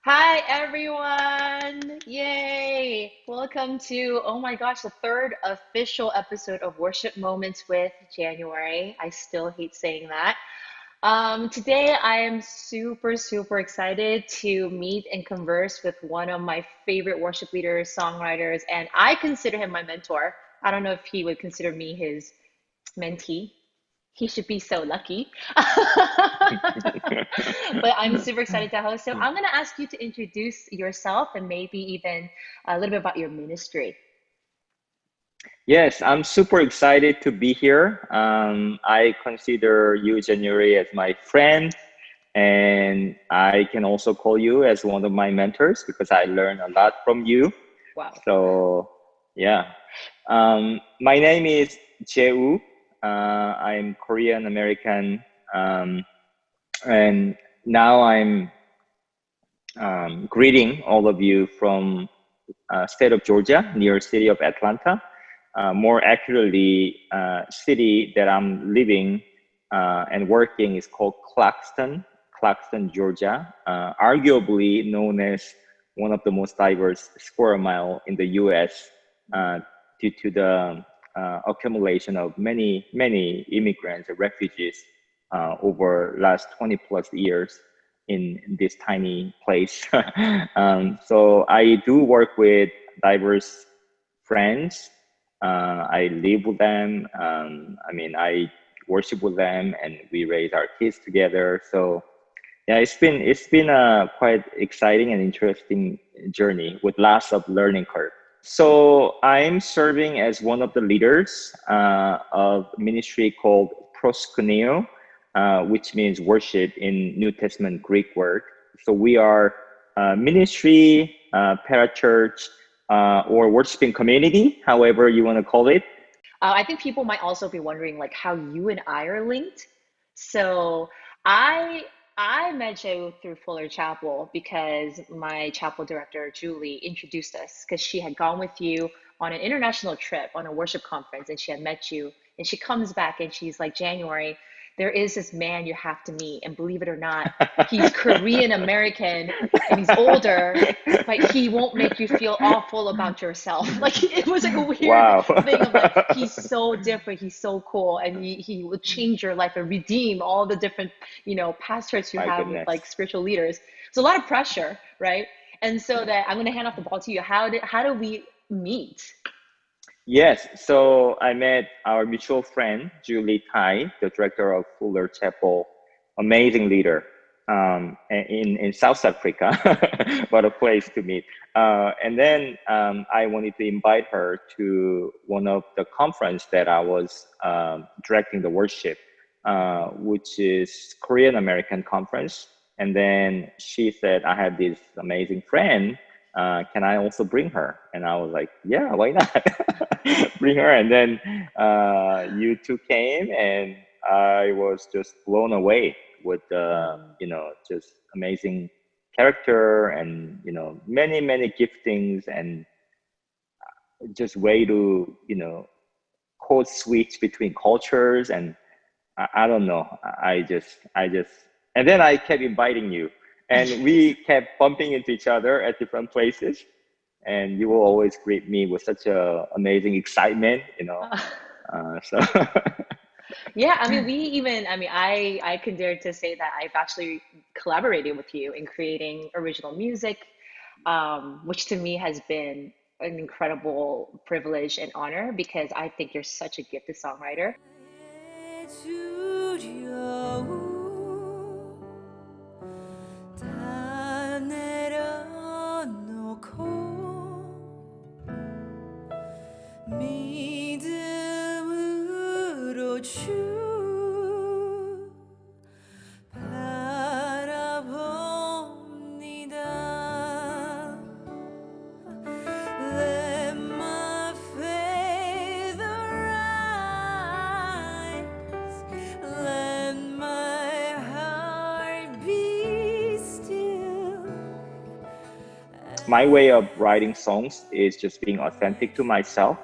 Hi everyone! Yay! Welcome to, oh my gosh, the third official episode of Worship Moments with January. I still hate saying that. Today I am super excited to meet and converse with one of my favorite worship leaders, songwriters, and I consider him my mentor. I don't know if he would consider me his mentee. He should be so lucky. But I'm super excited to host him. I'm going to ask you to introduce yourself and maybe even a little bit about your ministry. Yes, I'm super excited to be here. I consider you, January, as my friend, and I can also call you as one of my mentors because I learn a lot from you. Wow. So, yeah. My name is Jaewoo. I'm Korean American, and now I'm greeting all of you from state of Georgia, near city of Atlanta. More accurately, city that I'm living and working is called Clarkston, Georgia, arguably known as one of the most diverse square mile in the U.S. Due to the accumulation of many immigrants and refugees over last 20 plus years in this tiny place. So I do work with diverse friends. I live with them. I worship with them, and we raise our kids together. So yeah, it's been a quite exciting and interesting journey with lots of learning curve. So I'm serving as one of the leaders of ministry called Proskuneo, which means worship in New Testament Greek word. So we are ministry, parachurch, or worshiping community, however you want to call it. I think people might also be wondering like how you and I are linked. So I I met Joe through Fuller Chapel because my chapel director Julie introduced us because she had gone with you on an international trip on a worship conference and she had met you and she comes back and she's like, January, there is this man you have to meet, and believe it or not, he's Korean American and he's older, but he won't make you feel awful about yourself. Like it was like a weird Wow. thing of like he's so different, he's so cool, and he will change your life and redeem all the different, pastors you My have with goodness. like spiritual leaders. It's a lot of pressure, right? And so that I'm gonna hand off the ball to you. How do we meet? Yes, so I met our mutual friend, Julie Tai, the director of Fuller Chapel, amazing leader in South Africa. What a place to meet. And then I wanted to invite her to one of the conference that I was directing the worship, which is Korean American conference. And then she said, I have this amazing friend, can I also bring her? And I was like, yeah, why not? Bring her. And then you two came, and I was just blown away with just amazing character and many giftings and just way to code switch between cultures. And I don't know. I just, and then I kept inviting you, and we kept bumping into each other at different places. And you will always greet me with such a amazing excitement. So Yeah, I mean, I can dare to say that I've actually collaborated with you in creating original music, which to me has been an incredible privilege and honor because I think you're such a gifted songwriter. 다 내려놓고 믿음으로 주 바라봅니다. Let my faith arise. Let my heart be still. my way of writing songs is just being authentic to myself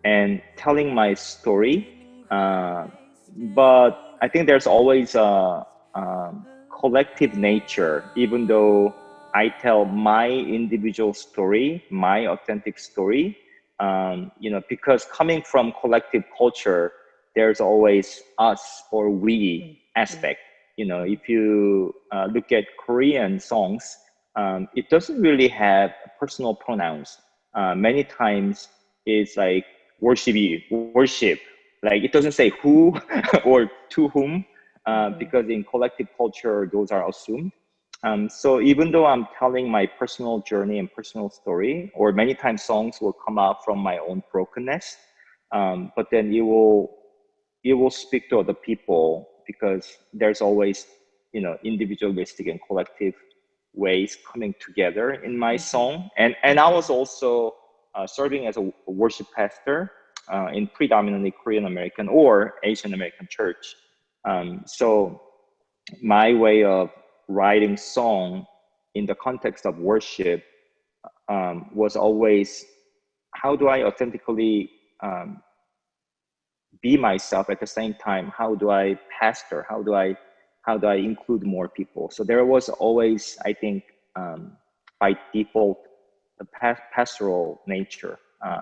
and telling my story. But I think there's always a collective nature, even though I tell my individual story, my authentic story. Because coming from collective culture, there's always us or we aspect. If you look at Korean songs, it doesn't really have personal pronouns. Many times it's like worship. Like it doesn't say who or to whom, because in collective culture, those are assumed. So even though I'm telling my personal journey and personal story, or many times songs will come out from my own brokenness, but then it will speak to other people because there's always, individualistic and collective ways coming together in my song. And I was also serving as a worship pastor in predominantly Korean American or Asian American church. So my way of writing song in the context of worship was always, how do I authentically be myself at the same time? How do I pastor? How do I include more people? So there was always, I think, by default, the pastoral nature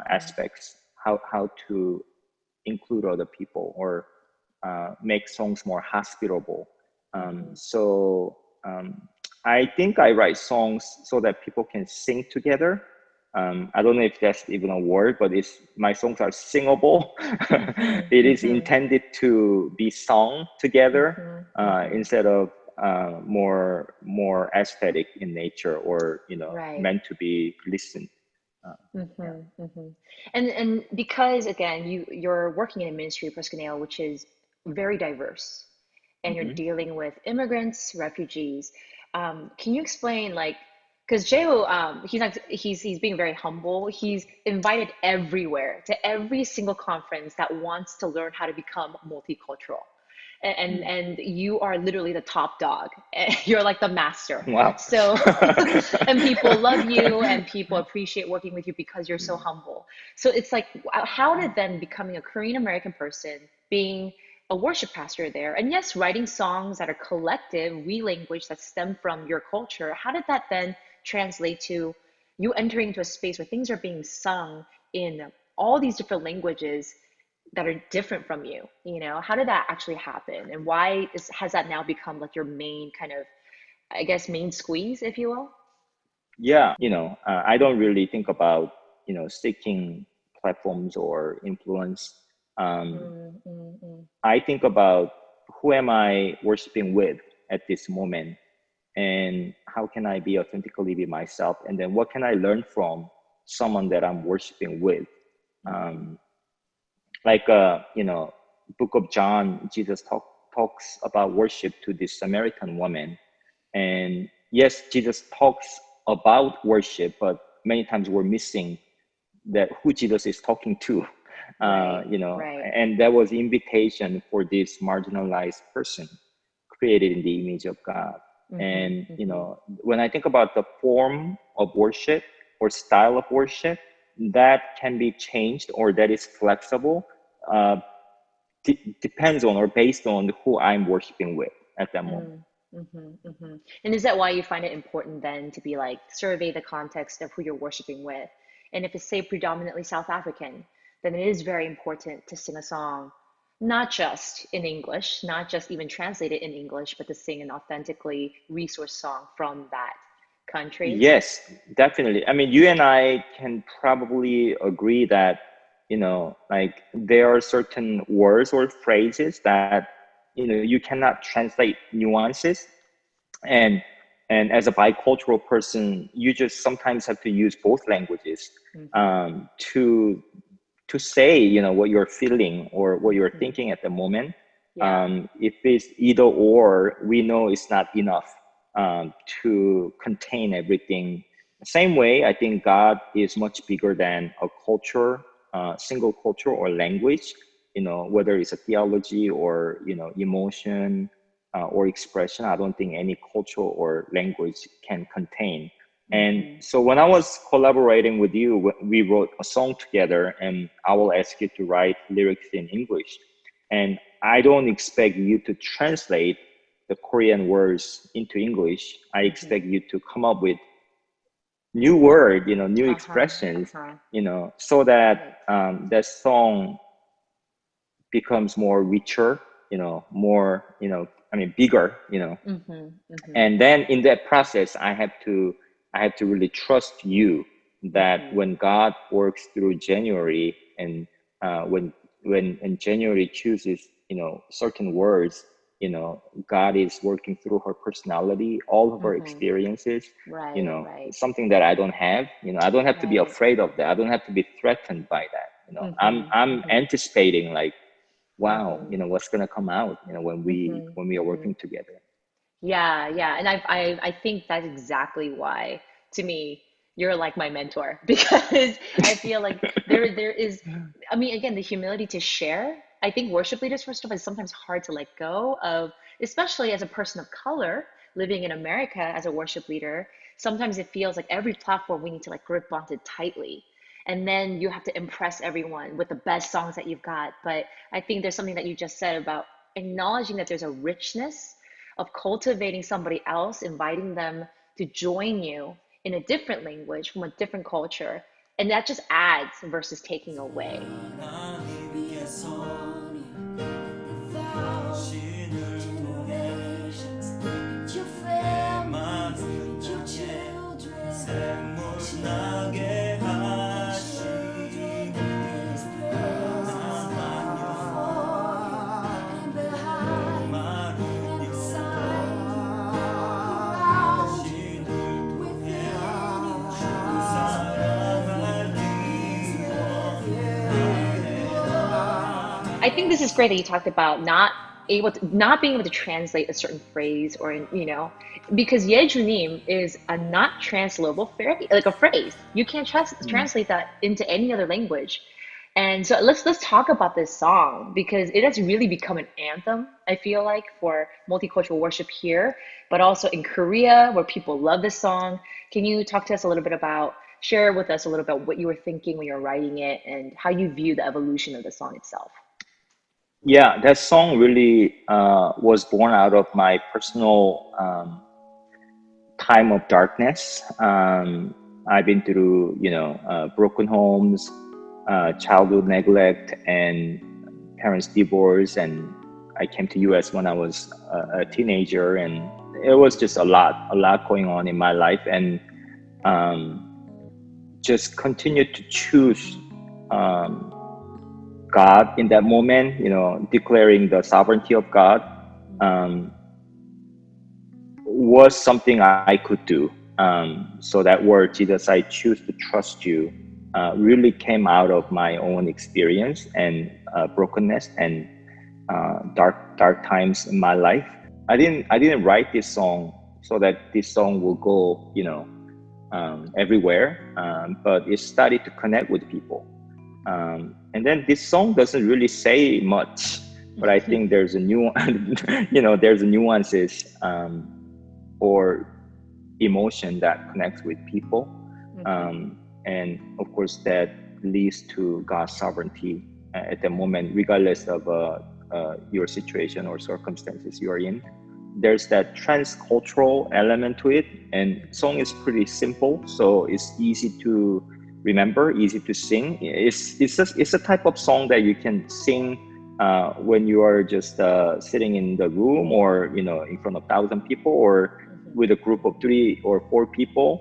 aspects, how to include other people or make songs more hospitable. So I think I write songs so that people can sing together. I don't know if that's even a word, but my songs are singable. It is intended to be sung together instead of more aesthetic in nature, or Right. meant to be listened. And because again, you're working in a ministry, Proskuneo, which is very diverse, and you're dealing with immigrants, refugees. Can you explain, like, because Jaewoo, he's being very humble. He's invited everywhere to every single conference that wants to learn how to become multicultural. And you are literally the top dog. You're like the master. Wow. So, and people love you and people appreciate working with you because you're so humble. So it's like, how did then becoming a Korean American person, being a worship pastor there, and yes, writing songs that are collective, we language that stem from your culture, how did that then translate to you entering into a space where things are being sung in all these different languages that are different from you? How did that actually happen, and why has that now become like your main kind of, I guess, main squeeze, if you will? Yeah, I don't really think about, seeking platforms or influence. I think about, who am I worshiping with at this moment, and how can I be authentically be myself, and then what can I learn from someone that I'm worshiping with. Like Book of John, Jesus talks about worship to this Samaritan woman. And yes, Jesus talks about worship, but many times we're missing that who Jesus is talking to. Right. And that was invitation for this marginalized person created in the image of God. And when I think about the form of worship or style of worship, that can be changed, or that is flexible, depends on or based on who I'm worshiping with at that moment. And is that why you find it important then to be like, survey the context of who you're worshiping with? And if it's, say, predominantly South African, then it is very important to sing a song, not just in English, not just even translated in English, but to sing an authentically resource song from that country. Yes, definitely. I mean, you and I can probably agree that, like there are certain words or phrases that, you cannot translate nuances. And as a bicultural person, you just sometimes have to use both languages to say, what you're feeling or what you're thinking at the moment. If it's either or, we know it's not enough to contain everything. Same way, I think God is much bigger than a culture, single culture or language, whether it's a theology or, emotion or expression. I don't think any culture or language can contain. And so when I was collaborating with you, we wrote a song together, and I will ask you to write lyrics in English. And I don't expect you to translate the Korean words into English, I Mm-hmm. expect you to come up with new word, new Uh-huh. expressions, Uh-huh. so Right. that that song becomes more richer, more, I mean, bigger, Mm-hmm. Mm-hmm. and then in that process, I have to really trust you that Mm-hmm. when God works through January, and when January chooses, certain words, God is working through her personality, all of her Mm-hmm. experiences, Right, right, something that I don't have. I don't have to be right. afraid of that. I don't have to be threatened by that. I'm Mm-hmm. I'm Mm-hmm. anticipating, like, wow, Mm-hmm. what's gonna come out, when we Mm-hmm. when we are Mm-hmm. working together. Yeah, yeah. And I think that's exactly why, to me, you're like my mentor because I feel like there is, I mean, again, the humility to share. I think worship leaders, first of all, is sometimes hard to let go of, especially as a person of color living in America as a worship leader. Sometimes it feels like every platform we need to like grip onto tightly. And then you have to impress everyone with the best songs that you've got. But I think there's something that you just said about acknowledging that there's a richness of cultivating somebody else, inviting them to join you in a different language from a different culture. And that just adds versus taking away. I think this is great that you talked about not being able to translate a certain phrase or because Junim is a not translatable phrase, like a phrase. You can't Mm. translate that into any other language. And so let's talk about this song because it has really become an anthem, I feel like, for multicultural worship here, but also in Korea where people love this song. Can you talk to us a little bit about, share with us a little bit what you were thinking when you were writing it and how you view the evolution of the song itself? Yeah, that song really was born out of my personal time of darkness. I've been through, broken homes, childhood neglect, and parents' divorce, and I came to U.S. when I was a teenager, and it was just a lot going on in my life, and um, just continued to choose um, God in that moment, declaring the sovereignty of God. Um, was something I could do. So that word, Jesus, I choose to trust you, really came out of my own experience and brokenness and dark times in my life. I didn't write this song so that this song will go, everywhere, but it started to connect with people. And then this song doesn't really say much, but I think there's a new, there's a nuances, or emotion that connects with people. Mhm. And of course, that leads to God's sovereignty at the moment, regardless of your situation or circumstances you are in. There's that transcultural element to it, and song is pretty simple, so it's easy to remember, easy to sing. It's a type of song that you can sing when you are just sitting in the room, or in front of 1,000 people, or Mhm. with a group of 3 or 4 people,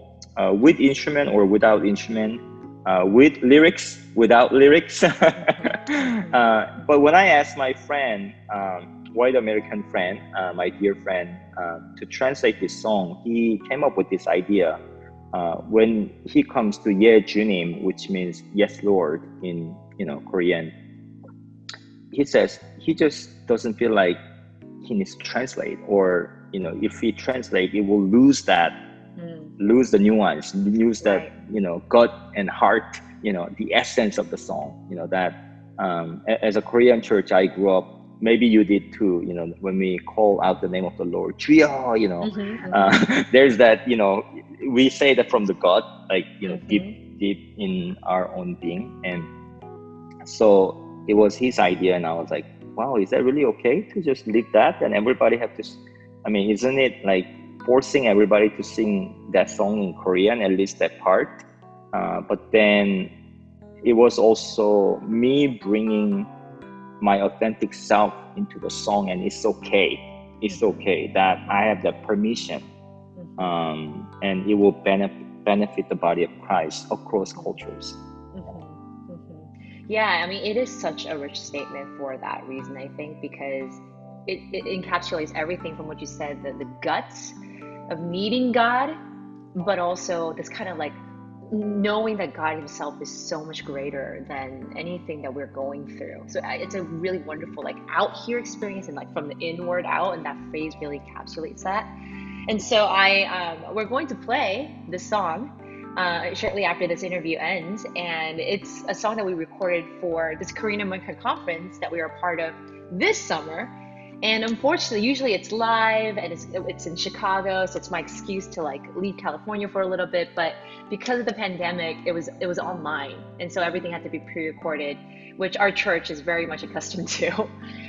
with instrument or without instrument, with lyrics, without lyrics. Mhm. Mhm. But when I asked my friend, white American friend, my dear friend, to translate this song, he came up with this idea. When he comes to Ye Junim, which means yes, Lord, in Korean, he says he just doesn't feel like he needs to translate, or if he translate, it will Mm. lose the nuance, lose that Right. gut and heart, the essence of the song. That as a Korean church I grew up, maybe you did too. When we call out the name of the Lord, Juya, Mhm. Mhm. there's that. We say that from the gut, like Mhm. deep in our own being, and so it was his idea, and I was like, wow, is that really okay to just leave that, and everybody have to I mean, isn't it like forcing everybody to sing that song in Korean, at least that part? But then it was also me bringing my authentic self into the song, and it's okay. It's okay that I have that permission, and it will benefit the body of Christ across cultures. Yeah, I mean, it is such a rich statement for that reason, I think, because it encapsulates everything from what you said, the guts of needing God, but also this kind of like knowing that God Himself is so much greater than anything that we're going through. So it's a really wonderful, like, out here experience, and like from the inward out, and that phrase really encapsulates that. And so we're going to play this song shortly after this interview ends, and it's a song that we recorded for this Korean American conference that we are a part of this summer. And unfortunately, usually it's live and it's in Chicago, so it's my excuse to like leave California for a little bit. But because of the pandemic, it was online, and so everything had to be pre-recorded, which our church is very much accustomed to.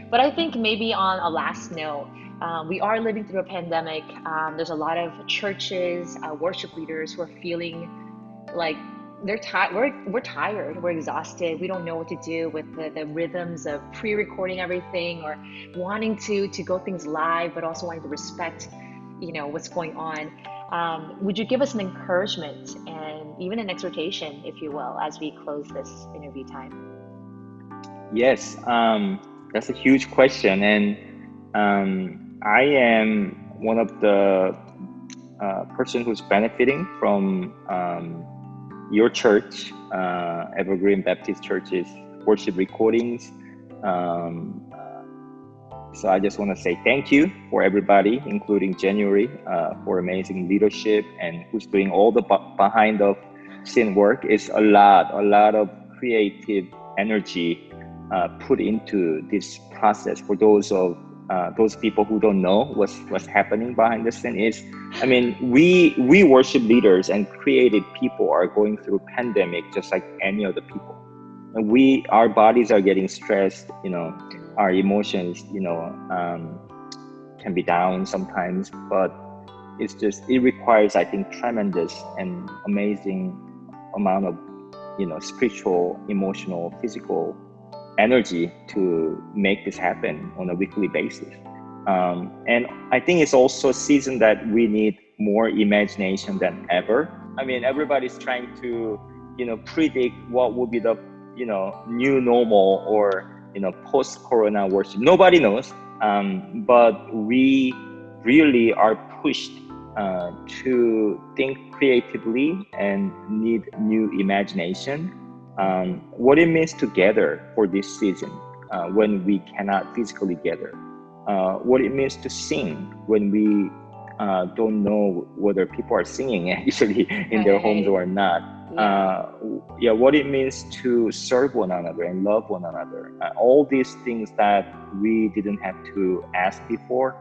But I think maybe on a last note, we are living through a pandemic. There's a lot of churches, worship leaders who are feeling like they're tired. We're tired. We're exhausted. We don't know what to do with the rhythms of pre-recording everything, or wanting to go things live, but also wanting to respect, what's going on. Would you give us an encouragement and even an exhortation, if you will, as we close this interview time? Yes, that's a huge question, and I am one of the person who's benefiting from your church, Evergreen Baptist Church's worship recordings. So I just want to say thank you for everybody, including January, for amazing leadership and who's doing all the behind the scene work. It's a lot of creative energy put into this process. For those people who don't know what's happening behind the scene is, I mean, we worship leaders and creative people are going through pandemic just like any other people, and our bodies are getting stressed. Our emotions, can be down sometimes, but it requires, I think, tremendous and amazing amount of, spiritual, emotional, physical energy to make this happen on a weekly basis. And I think it's also a season that we need more imagination than ever. I mean, everybody's trying to, predict what will be the, new normal or, post-corona worship. Nobody knows, but we really are pushed to think creatively and need new imagination. What it means to gather for this season when we cannot physically gather. What it means to sing when we don't know whether people are singing actually in their homes or not. What it means to serve one another and love one another. All these things that we didn't have to ask before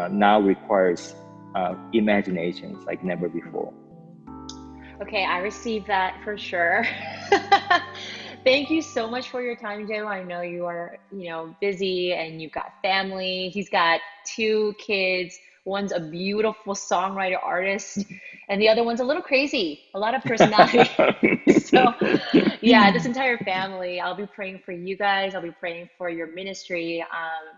now requires imaginations like never before. Okay, I received that for sure. Thank you so much for your time, Joe. I know you are, busy and you've got family. He's got 2 kids. One's a beautiful songwriter artist, and the other one's a little crazy, a lot of personality. So, yeah, this entire family, I'll be praying for you guys. I'll be praying for your ministry.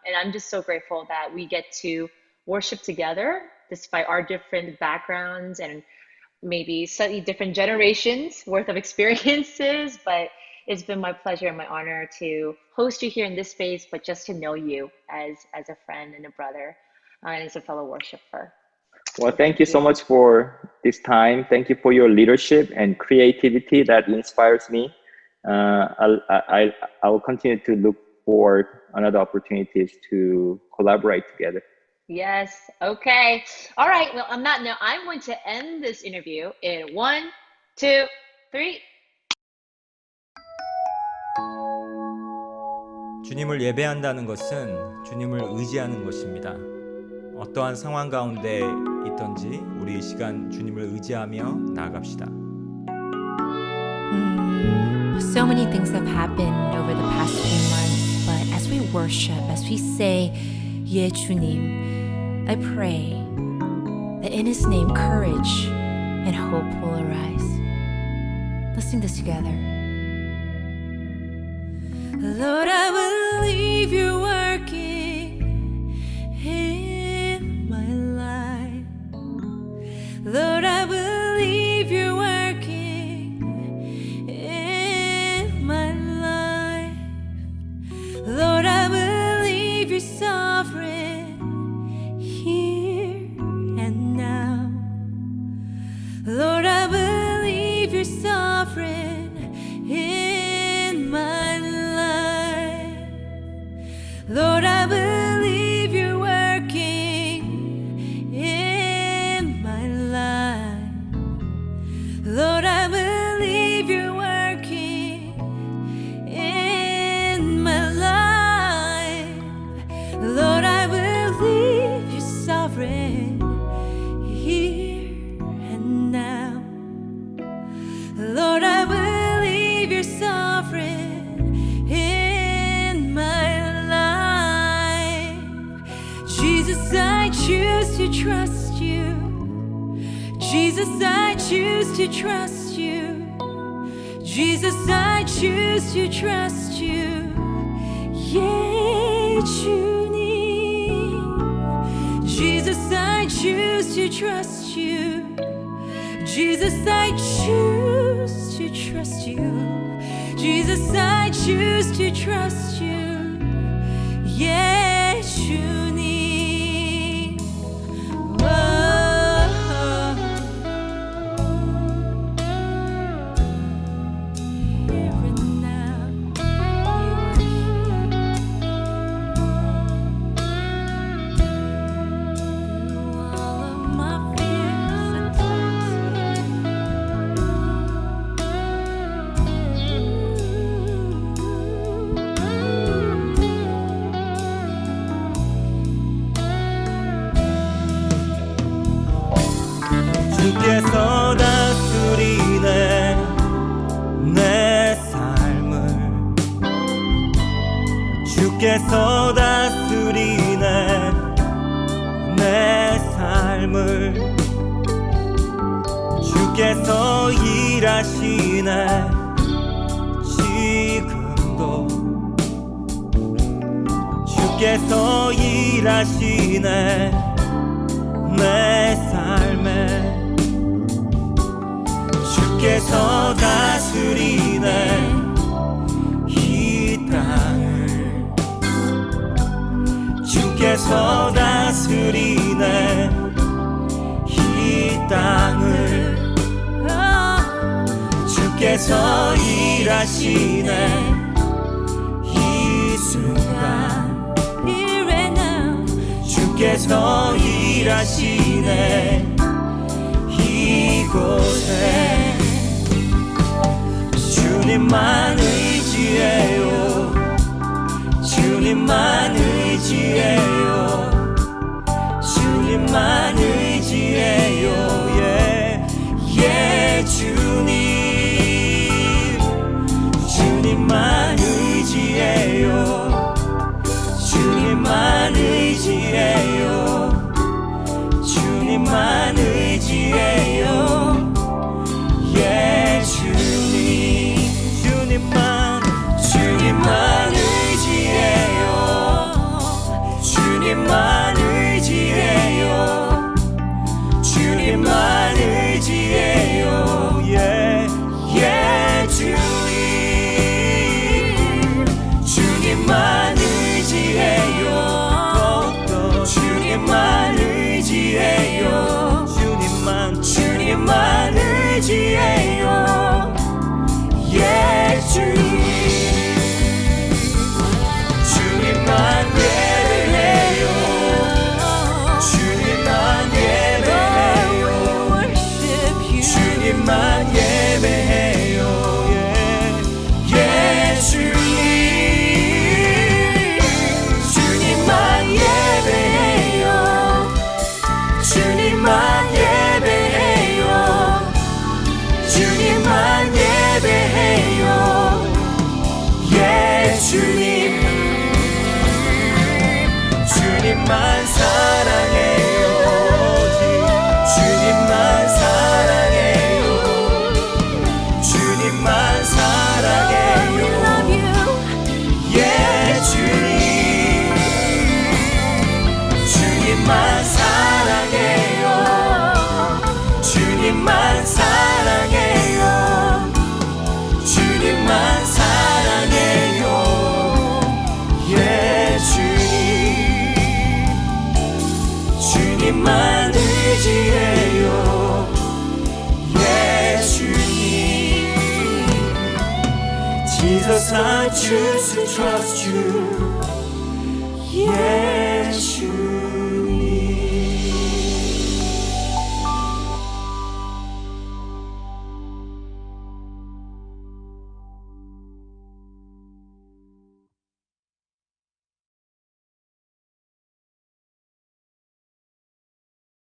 And I'm just so grateful that we get to worship together despite our different backgrounds and maybe slightly different generations worth of experiences. But it's been my pleasure and my honor to host you here in this space, but just to know you as a friend and a brother. And as a fellow worshiper. Well, thank you so much for this time. Thank you for your leadership and creativity that inspires me. I will continue to look for another opportunities to collaborate together. Yes. Okay. All right. Well, on that note, I'm going to end this interview in 1, 2, 3. 주님을 예배한다는 것은 주님을 의지하는 것입니다. 어떠한 상황 가운데 있든지 우리 이 시간 주님을 의지하며 나아갑시다. So many things have happened over the past few months, but as we worship, as we say, 예 주님, I pray that in His name courage and hope will arise. Let's sing this together. Lord, I believe You're working in my life. Lord, I believe You're working in my life. Lord, I believe You're sovereign here and now. Lord, I believe You're sovereign in my life. Lord, I believe You're working in my life. Lord, I believe You're working in my life. Lord, I believe You're sovereign here and now. Lord, I believe You're sovereign in my life. Jesus, I choose to trust You. Jesus, I choose to trust You. Jesus, I choose to trust You. Yeah, Junim. Jesus, I choose to trust You. Jesus, I choose to trust You. Jesus, I choose to trust You. Yeah, Junim. Whoa. Here and now, You are here. Through all of my fears, I turn 주께서 다스리네 내 삶을. 주께서 다스리네 내 삶을. 주께서 일하시네 지금도. 주께서 일하시네 내 삶에. 주께서 다스리네 이 땅을. 주께서 다스리네 이 땅을. 주께서 일하시네 이 순간. 주께서 일하시네 이곳에. 주님만 의지해요. 주님만 의지해요. 주님만 의지해요. 예, 주님. 주님만 의지해요. 주님만 의지해요. 주님만 의지해요. 예, 주님. 주님만 의지해요. 주님만 의지해요. 주님만 의지해요. 예, 주님. 주님만 의지해요. 주님만 의지해요. 주님만 의지해요. 예, 주님. 주님만 예배해요. 주님만 예배해요. 주님만 예배해요. 예, 주님. 주님만 예배해요. 주님만 예배해요. I choose to trust you. Yeah.